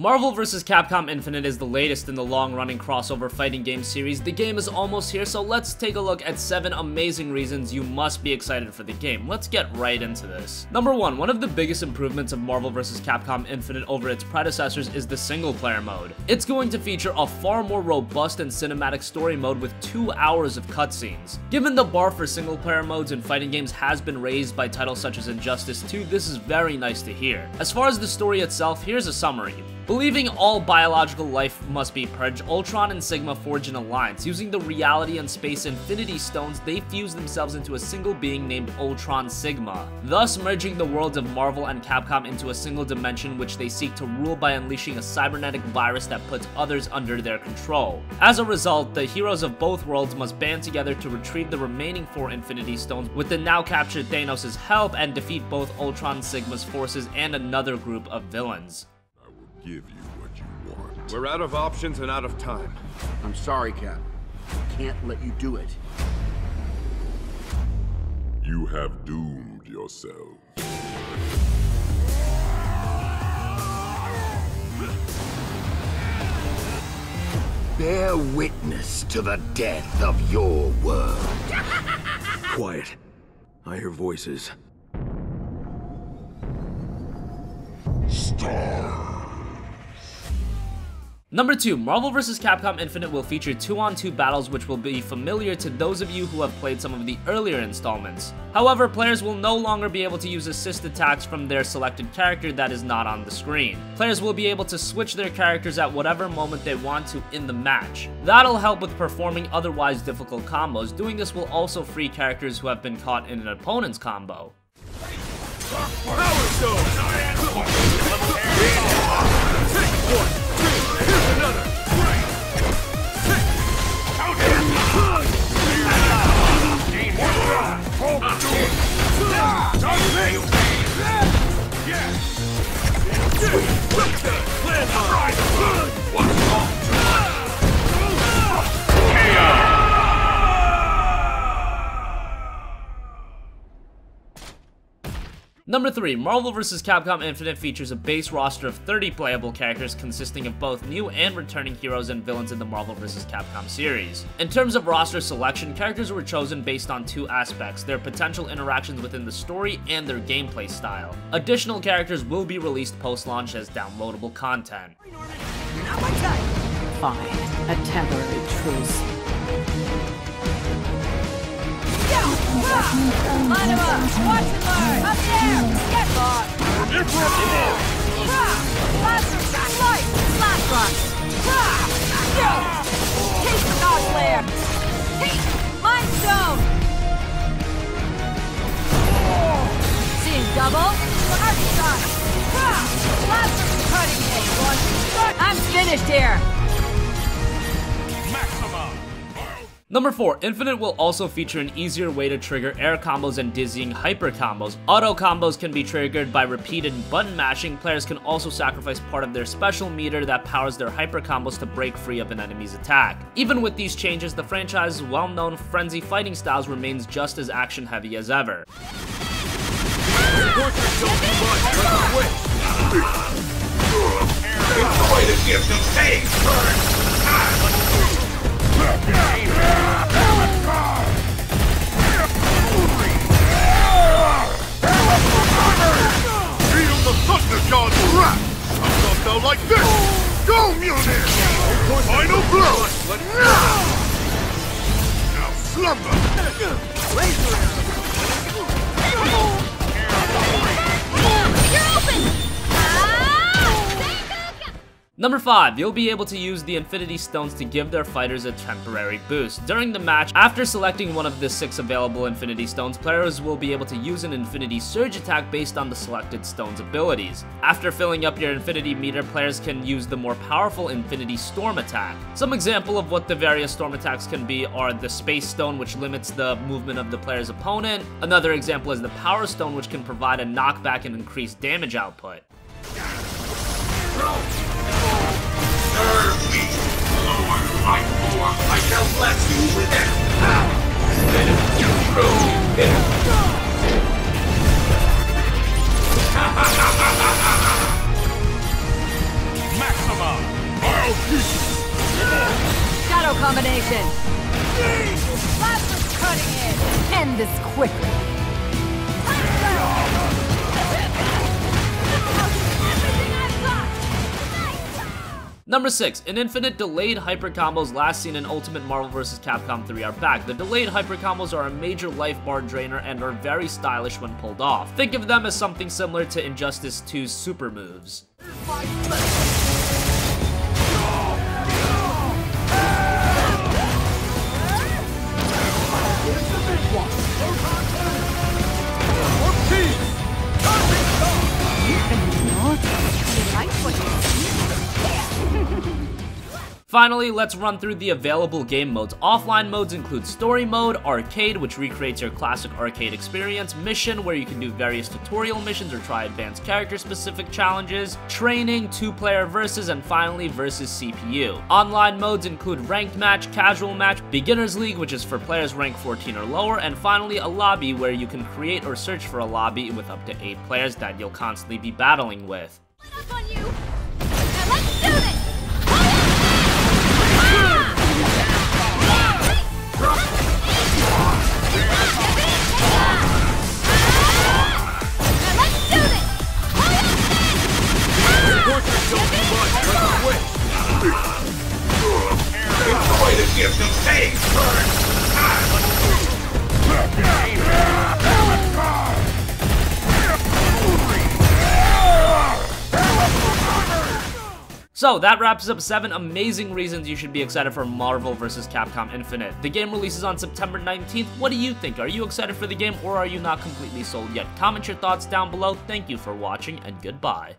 Marvel vs. Capcom Infinite is the latest in the long-running crossover fighting game series. The game is almost here, so let's take a look at 7 amazing reasons you must be excited for the game. Let's get right into this. Number 1, one of the biggest improvements of Marvel vs. Capcom Infinite over its predecessors is the single-player mode. It's going to feature a far more robust and cinematic story mode with 2 hours of cutscenes. Given the bar for single-player modes in fighting games has been raised by titles such as Injustice 2, this is very nice to hear. As far as the story itself, here's a summary. Believing all biological life must be purged, Ultron and Sigma forge an alliance. Using the Reality and Space Infinity Stones, they fuse themselves into a single being named Ultron Sigma, thus merging the worlds of Marvel and Capcom into a single dimension which they seek to rule by unleashing a cybernetic virus that puts others under their control. As a result, the heroes of both worlds must band together to retrieve the remaining 4 Infinity Stones with the now captured Thanos' help and defeat both Ultron Sigma's forces and another group of villains. Give you what you want. We're out of options and out of time. I'm sorry, Cap. I can't let you do it. You have doomed yourself. Bear witness to the death of your world. Quiet. I hear voices. Number 2, Marvel vs. Capcom Infinite will feature 2-on-2 battles which will be familiar to those of you who have played some of the earlier installments. However, players will no longer be able to use assist attacks from their selected character that is not on the screen. Players will be able to switch their characters at whatever moment they want to in the match. That'll help with performing otherwise difficult combos. Doing this will also free characters who have been caught in an opponent's combo. Power Stone! Here's another! Number 3, Marvel vs. Capcom Infinite features a base roster of 30 playable characters consisting of both new and returning heroes and villains in the Marvel vs. Capcom series. In terms of roster selection, characters were chosen based on 2 aspects: their potential interactions within the story and their gameplay style. Additional characters will be released post-launch as downloadable content. Fine, a temporary truce. Line him up! Watch and learn! Up there! Get lost! Laser light! Slash run! Taste the God Slayer! Mind Stone! Seeing double? Arc shot! Laser cutting edge! I'm finished here! Number 4, Infinite will also feature an easier way to trigger air combos and dizzying hyper combos. Auto combos can be triggered by repeated button mashing. Players can also sacrifice part of their special meter that powers their hyper combos to break free of an enemy's attack. Even with these changes, the franchise's well-known frenzy fighting styles remains just as action-heavy as ever. Like this! Go, Mjolnir! Final blow! Now slumber! You're open! Number 5, you'll be able to use the Infinity Stones to give their fighters a temporary boost. During the match, after selecting one of the 6 available Infinity Stones, players will be able to use an Infinity Surge attack based on the selected stone's abilities. After filling up your Infinity meter, players can use the more powerful Infinity Storm attack. Some example of what the various storm attacks can be are the Space Stone, which limits the movement of the player's opponent. Another example is the Power Stone, which can provide a knockback and increased damage output. Serve me, Lord life form. I shall bless you with it. Let it control it. this quickly. Number 6. In Infinite, delayed hyper combos last seen in Ultimate Marvel vs. Capcom 3 are back. The delayed hyper combos are a major life bar drainer and are very stylish when pulled off. Think of them as something similar to Injustice 2's super moves. Finally, let's run through the available game modes. Offline modes include Story Mode, Arcade, which recreates your classic arcade experience, Mission, where you can do various tutorial missions or try advanced character-specific challenges, Training, 2-player versus, and finally, Versus CPU. Online modes include Ranked Match, Casual Match, Beginner's League, which is for players rank 14 or lower, and finally, a Lobby, where you can create or search for a lobby with up to 8 players that you'll constantly be battling with. Up on you. Now let's do this. Enjoy the gift of staying current! So that wraps up 7 amazing reasons you should be excited for Marvel vs. Capcom Infinite. The game releases on September 19th. What do you think? Are you excited for the game or are you not completely sold yet? Comment your thoughts down below. Thank you for watching and goodbye.